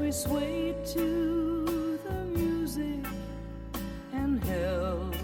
we swayed to the music and held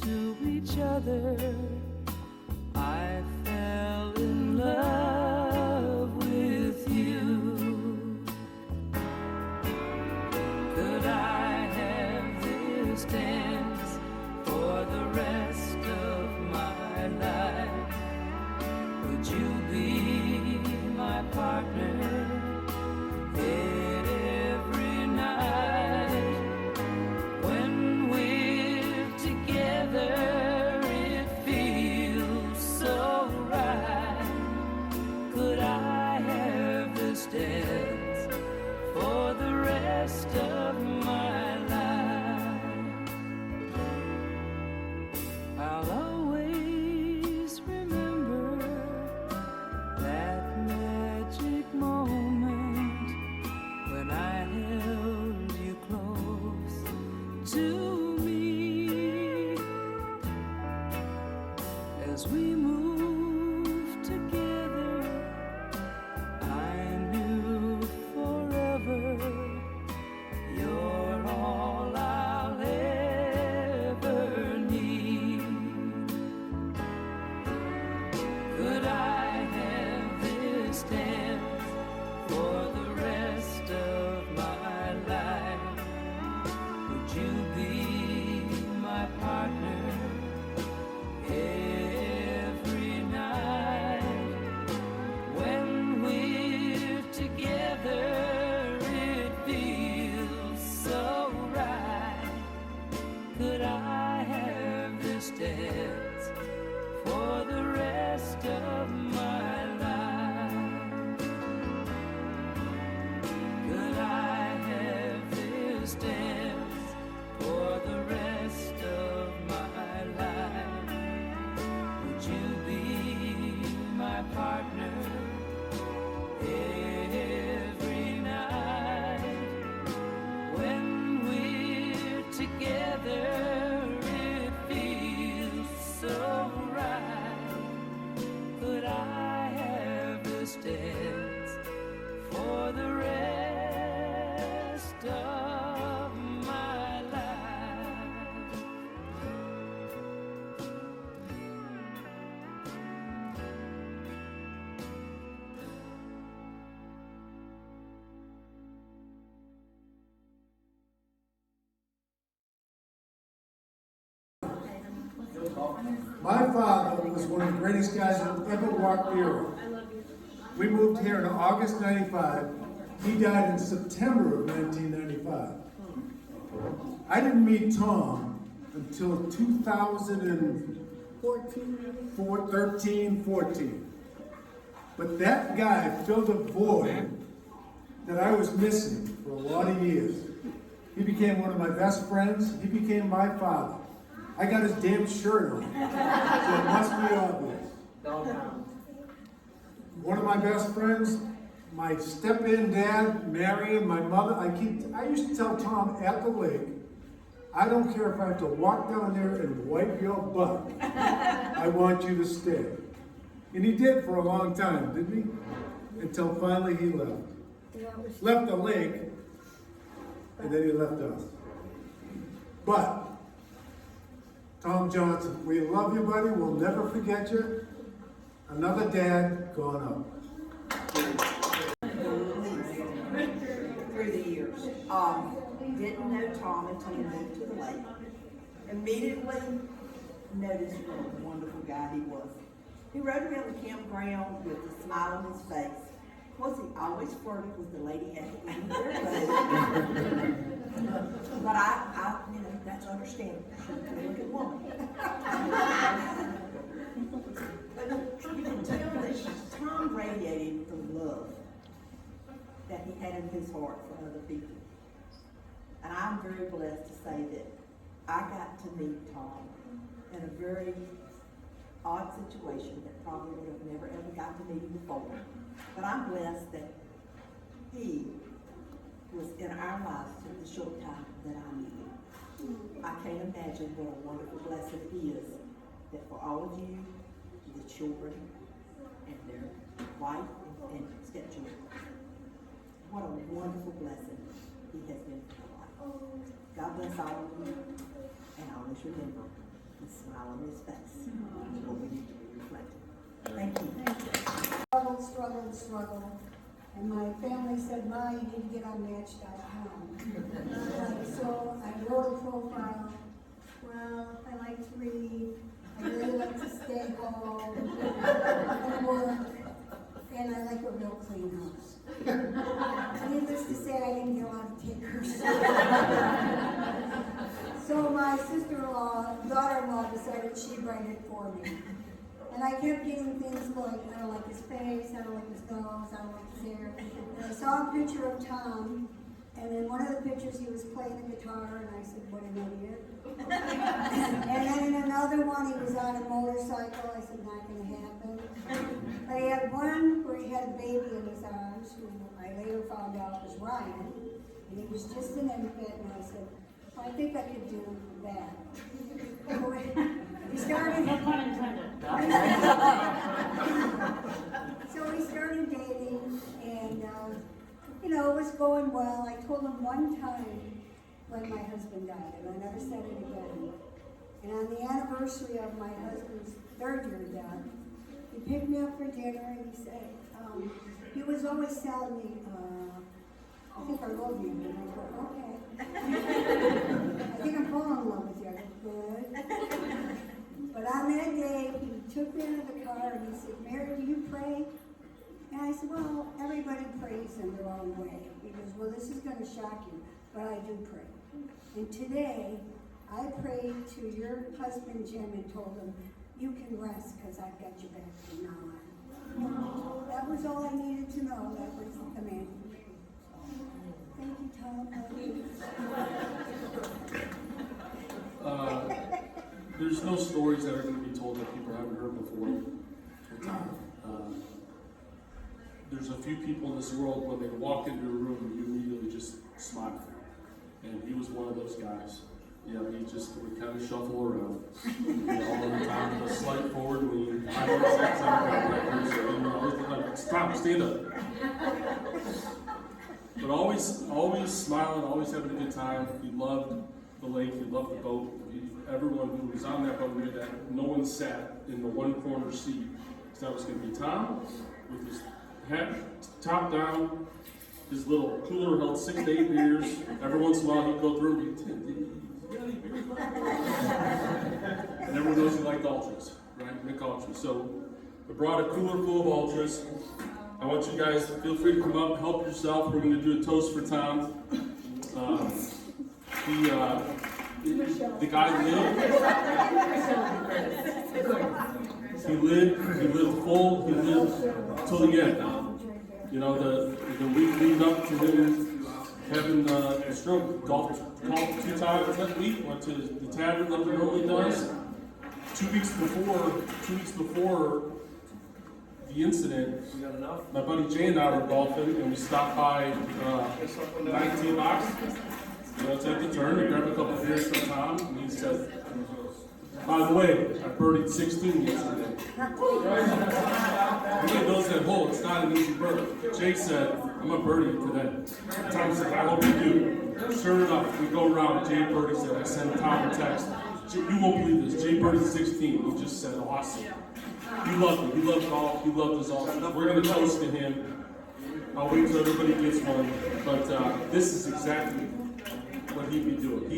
to each other, I fell in love with you. Could I have this dance for the rest of my life? Would you be my partner every night? When we're together, it feels so right. Could I have this dance for the rest of my life? I'll always remember that magic moment when I held you close to me. As we moved together, I knew forever you're all I'll ever need. Could I have this dance for the rest of my life? Would you be my partner every night? When we're together, it feels so right. Could I have this dance for the rest of my life? Could I have this dance for the rest of my life? Would you be my partner every night? When we're together, it feels so right. Could I have this dance for the rest of my life? My father was one of the greatest guys that ever walked the earth. We moved here in August '95. He died in September of 1995. I didn't meet Tom until 2013, 14. But that guy filled a void that I was missing for a lot of years. He became one of my best friends. He became my father. I got his damn shirt on, so it must be obvious. One of my best friends, my step-in dad, Marion, my mother, I used to tell Tom at the lake, I don't care if I have to walk down there and wipe your butt. I want you to stay. And he did for a long time, didn't he? Until finally he left. Left the lake, and then he left us. But Tom Johnson, we love you, buddy. We'll never forget you. Another dad gone up. Through the years. Didn't know Tom until he moved to the lake. Immediately noticed what a wonderful guy he was. He rode around the campground with a smile on his face. Was he always flirted with the lady at the end of their road? But I, that's understandable. She's a good woman. But you can tell that Tom radiated the love that he had in his heart for other people. And I'm very blessed to say that I got to meet Tom in a very odd situation that probably would have never ever got to meet him before. But I'm blessed that he was in our lives for the short time that I knew him. I can't imagine what a wonderful blessing it is that for all of you, the children and their wife and stepchildren, what a wonderful blessing he has been for my life. God bless all of you, and always remember the smile on his face will be reflected. Thank you. Struggled. And my family said, Ma, you need to get on Match.com. So I wrote a profile. Well, I like to read. I really like to stay home and work. And I like a real clean house. Needless to say, I didn't get a lot of takers. So my sister-in-law, daughter-in-law decided she'd write it for me. And I kept getting things like, I don't like his face, I don't like his nose, I don't like his hair. And I saw a picture of Tom, and in one of the pictures he was playing the guitar, and I said, what an idiot. And then in another one, he was on a motorcycle. I said, not gonna happen. But he had one where he had a baby in his arms, who I later found out was Ryan, and he was just an infant, and I said, well, I think I could do that. We started. No pun intended. So we started dating, and you know, it was going well. I told him one time when my husband died, and I never said it again. And on the anniversary of my husband's 3rd year death, he picked me up for dinner, and he said, he was always telling me, I think I love you. And I go, okay. I think I'm falling in love with you. I go, good. But on that day, he took me into the car and he said, Mary, do you pray? And I said, well, everybody prays in their own way. He goes, well, this is going to shock you, but I do pray. And today, I prayed to your husband, Jim, and told him, you can rest because I've got your back from now on. That was all I needed to know. That was the command. Thank you, Tom. There's no stories that are going to be told that people haven't heard before. There's a few people in this world, when they walk into a room, you immediately just smile. And he was one of those guys. Yeah, he just would kind of shuffle around. All the time, a slight forward lean. I know exactly. Stop, stand up. But always smiling, always having a good time. He loved the lake, he loved the boat. Everyone who was on that boat knew that no one sat in the one corner seat. So that was going to be Tom with his hat top down. His little cooler held 6 to 8 beers. Every once in a while he'd go through and he'd any beers left? And everyone knows he liked ultras, right? Nick Ultras. So we brought a cooler full of ultras. I want you guys to feel free to come up, help yourself. We're going to do a toast for Tom. The guy lived. He lived full. He lived till the end. You know, the week leading up to him having a stroke, golfed 2 times that week. Went to the tavern like he normally does. 2 weeks before the incident, my buddy Jay and I were golfing, and we stopped by 19 box. You know, take the turn, we grabbed a couple of beers from Tom, and he said, by the way, I birdied 16 yesterday. Everybody knows that hole, it's not an easy bird. Jay said, I'm a birdie today. Tom said, I hope you do. Sure enough, we go around, Jay birdie said, I sent Tom a text. You won't believe this, Jay birdied 16. He just said, awesome. He loved it, he loved golf, he loved his all. We're going to toast to him. I'll wait till everybody gets one. But this is exactly what he'd be doing.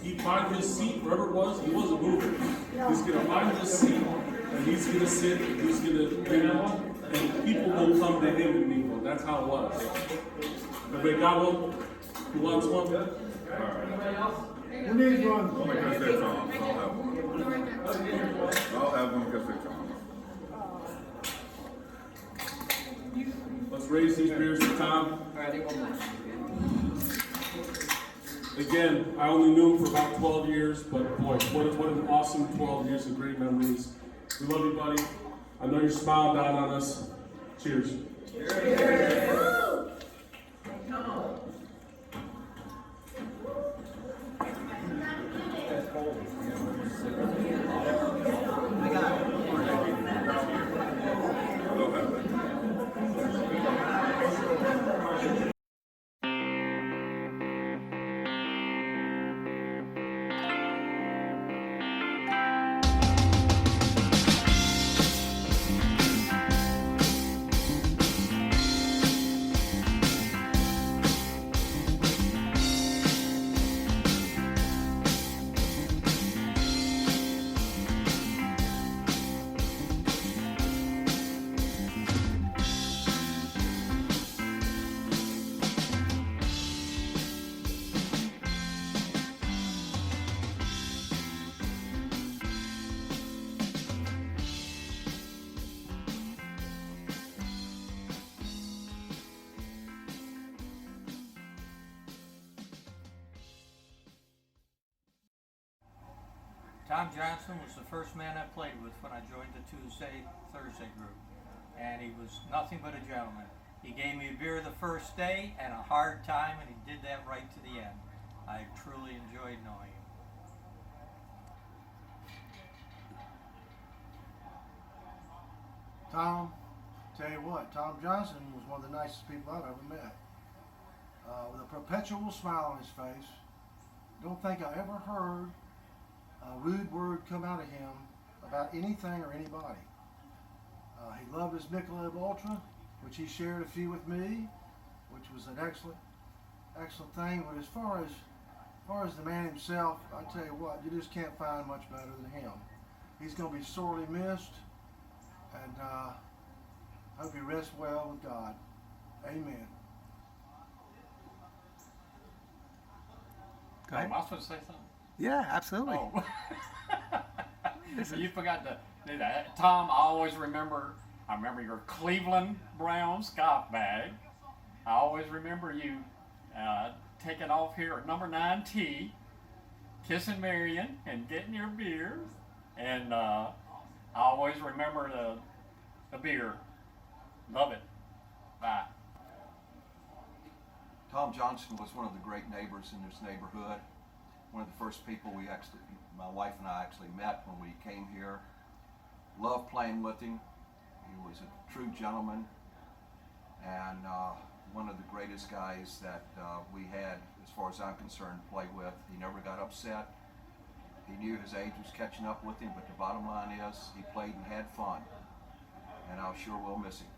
He'd find his seat wherever it was. He wasn't moving. He's going to find his seat, and he's going to sit, and he's going to mingle, and people will come to him and mingle. That's how it was. Everybody got one? Who wants one? Who needs one? Oh my gosh, that's on. I'll have one because it's on. Let's raise these beers for Tom. Again, I only knew him for about 12 years, but boy, what an awesome 12 years of great memories. We love you, buddy. I know you're smiling down on us. Cheers. Cheers. Tom Johnson was the first man I played with when I joined the Thursday group, and he was nothing but a gentleman. He gave me a beer the first day and a hard time, and he did that right to the end. I truly enjoyed knowing him. Tom, tell you what, Tom Johnson was one of the nicest people I've ever met. With a perpetual smile on his face. Don't think I ever heard a rude word come out of him about anything or anybody. He loved his Michelob Ultra, which he shared a few with me, which was an excellent thing. But as far as the man himself, I tell you what, you just can't find much better than him. He's going to be sorely missed, and I hope he rests well with God. Amen. Go ahead. Am I supposed to say something? Yeah, absolutely. Oh. You forgot to do that. Tom, I remember your Cleveland Browns golf bag. I always remember you taking off here at number 9 tee, kissing Marion and getting your beer. And I always remember the beer. Love it. Bye. Tom Johnson was one of the great neighbors in this neighborhood. One of the first people my wife and I actually met when we came here. Loved playing with him. He was a true gentleman and one of the greatest guys that we had, as far as I'm concerned, to play with. He never got upset. He knew his age was catching up with him, but the bottom line is he played and had fun. And I sure will miss him.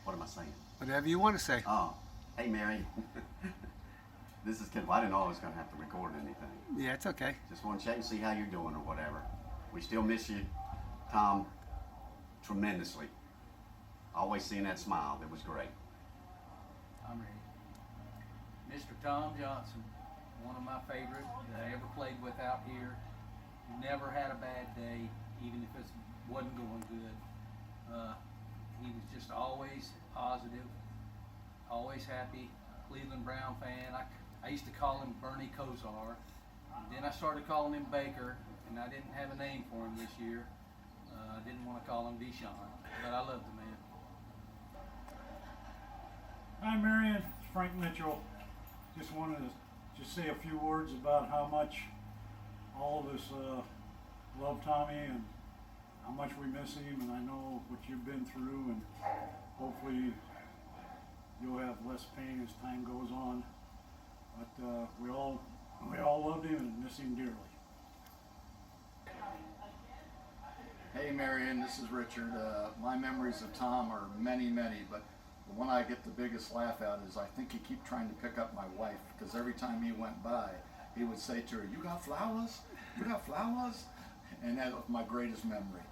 What am I saying? Whatever you want to say. Oh, hey Mary. This is Ken. I didn't know I was going to have to record anything. Yeah, it's okay. Just want to check and see how you're doing or whatever. We still miss you, Tom, tremendously. Always seeing that smile. That was great. I'm ready. Mr. Tom Johnson, one of my favorites that I ever played with out here. Never had a bad day, even if it wasn't going good. He was just always positive, always happy. Cleveland Brown fan. I used to call him Bernie Kosar. And then I started calling him Baker, and I didn't have a name for him this year. I didn't want to call him Deshaun, but I loved the man. Hi Marion, Frank Mitchell. Just wanted to say a few words about how much all of us love Tommy and how much we miss him, and I know what you've been through, and hopefully you'll have less pain as time goes on. But we all loved him and miss him dearly. Hey Marion, this is Richard. My memories of Tom are many, but the one I get the biggest laugh at is I think he kept trying to pick up my wife, because every time he went by, he would say to her, "You got flowers? You got flowers?" And that was my greatest memory.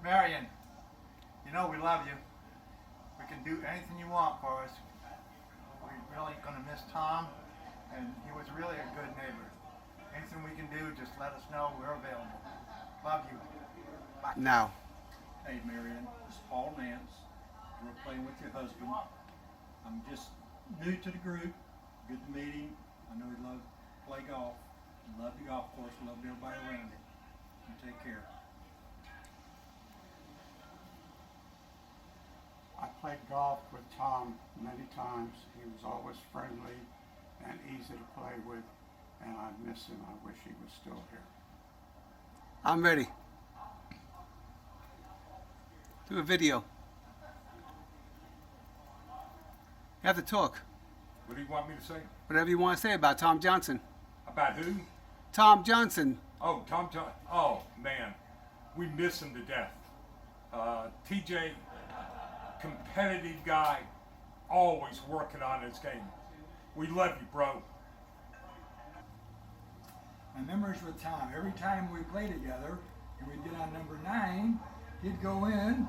Marion, you know we love you. We can do anything you want for us. We're really gonna miss Tom, and he was really a good neighbor. Anything we can do, just let us know. We're available. Love you. Bye. Now. Hey Marion, this is Paul Nance. We're playing with your husband. I'm just new to the group. Good to meet him. I know he loved to play golf. He loved the golf course. Loved everybody around it. You take care. I played golf with Tom many times. He was always friendly and easy to play with, and I miss him. I wish he was still here. I'm ready. Do a video. You have to talk. What do you want me to say? Whatever you want to say about Tom Johnson. About who? Tom Johnson. Oh, Tom Johnson. Oh, man. We miss him to death. TJ, competitive guy, always working on his game. We love you, bro. My memories with Tom, every time we play together and we'd get on number 9, he'd go in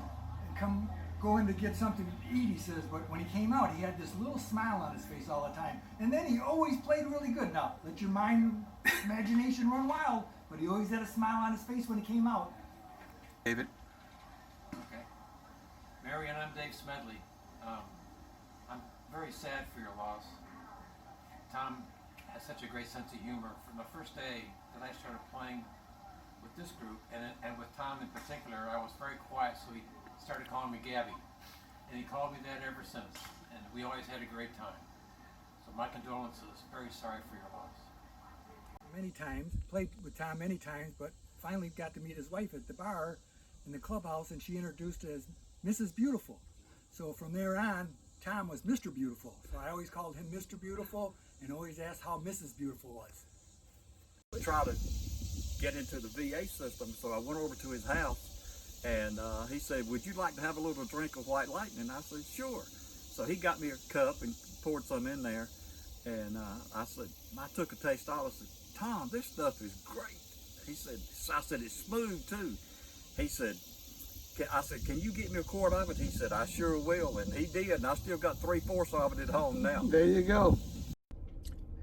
and go in to get something to eat, he says, but when he came out, he had this little smile on his face all the time. And then he always played really good. Now, let your imagination run wild, but he always had a smile on his face when he came out. David. Okay. Marion, I'm Dave Smedley. I'm very sad for your loss. Tom has such a great sense of humor. From the first day that I started playing with this group, and with Tom in particular, I was very quiet, so he started calling me Gabby. And he called me that ever since, and we always had a great time. So my condolences, very sorry for your loss. Many times, played with Tom many times, but finally got to meet his wife at the bar in the clubhouse, and she introduced as Mrs. Beautiful. So from there on, Tom was Mr. Beautiful. So I always called him Mr. Beautiful and always asked how Mrs. Beautiful was. Try to get into the VA system, so I went over to his house, and he said, "Would you like to have a little drink of White Lightning?" I said, "Sure." So he got me a cup and poured some in there, and I took a taste of it. I said, "Tom, this stuff is great." He said, I said, "It's smooth too." He said, I said, "Can you get me a quart of it?" He said, "I sure will," and he did, and I still got 3/4 of it at home now. There you go.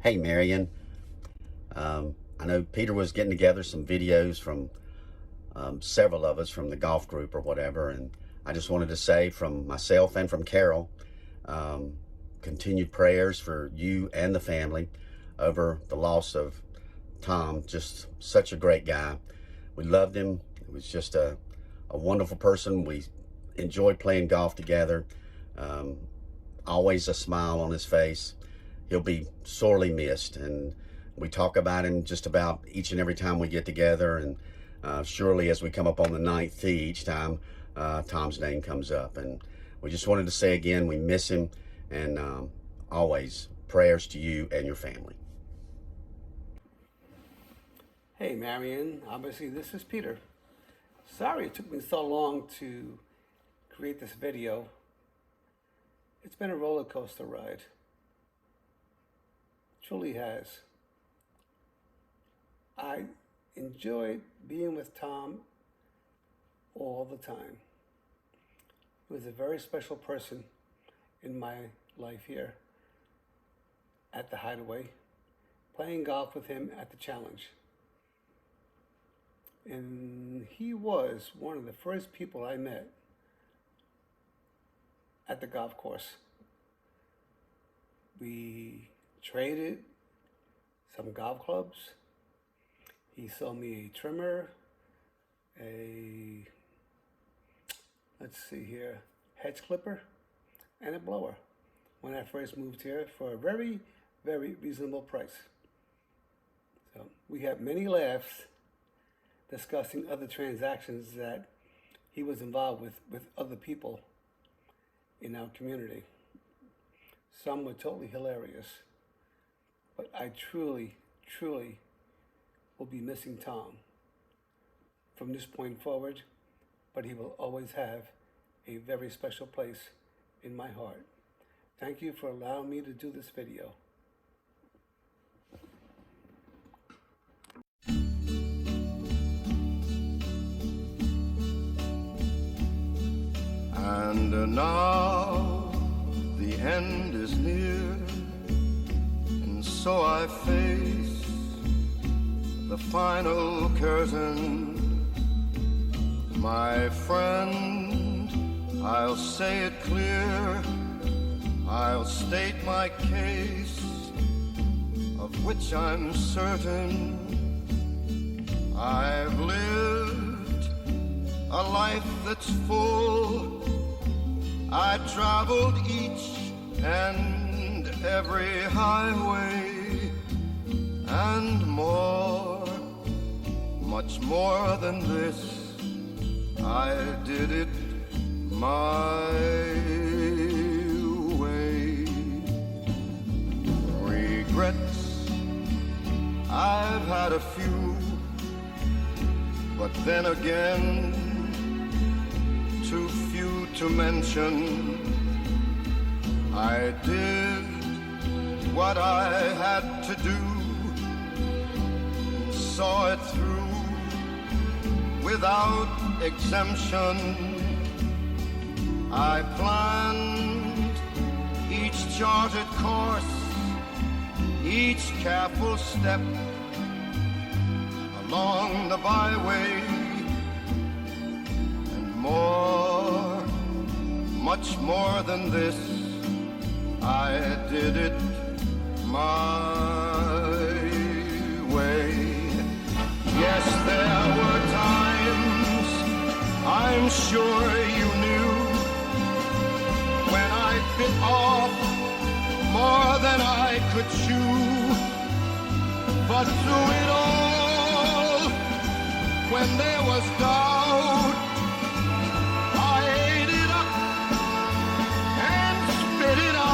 Hey, Marion. I know Peter was getting together some videos from several of us from the golf group or whatever, and I just wanted to say from myself and from Carol, continued prayers for you and the family over the loss of Tom. Just such a great guy. We loved him. He was just a wonderful person. We enjoyed playing golf together. Always a smile on his face. He'll be sorely missed, and we talk about him just about each and every time we get together, and surely as we come up on the 9th tee each time, Tom's name comes up. And we just wanted to say again, we miss him, and always prayers to you and your family. Hey, Marion. Obviously, this is Peter. Sorry it took me so long to create this video. It's been a roller coaster ride. Truly has. I enjoyed being with Tom all the time. He was a very special person in my life here at the Hideaway, playing golf with him at the Challenge. And he was one of the first people I met at the golf course. We traded some golf clubs. He sold me a trimmer, let's see here, hedge clipper, and a blower when I first moved here for a very, very reasonable price. So we had many laughs discussing other transactions that he was involved with other people in our community. Some were totally hilarious, but I truly, truly will be missing Tom from this point forward, but he will always have a very special place in my heart. Thank you for allowing me to do this video. And now the end is near, and so I face the final curtain. My friend, I'll say it clear, I'll state my case, of which I'm certain. I've lived a life that's full. I traveled each and every highway, and more, much more than this, I did it my way. Regrets, I've had a few, but then again, too few to mention. I did what I had to do, and saw it through without exemption. I planned each charted course, each careful step along the byway, and more, much more than this, I did it my way. Yes, there were times, I'm sure you knew, when I bit off more than I could chew. But through it all, when there was doubt, I ate it up and spit it out.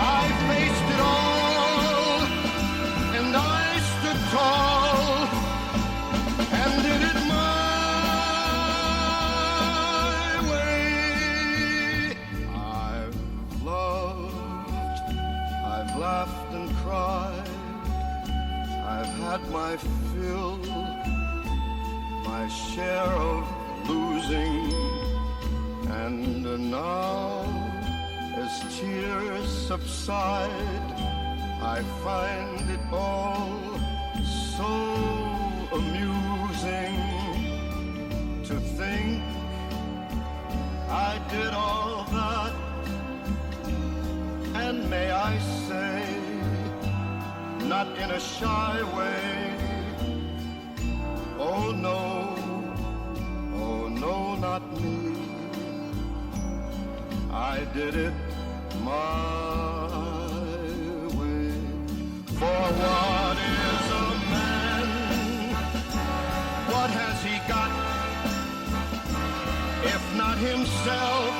I faced it all, and I stood tall, and did it my way. I've loved, I've laughed and cried, I've had my fill, my share of losing, and now as tears subside, I find it all so amusing to think I did all that, and may I say, not in a shy way, oh no, not me. I did it my way. For what is a man? What has he got? If not himself,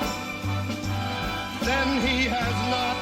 then he has not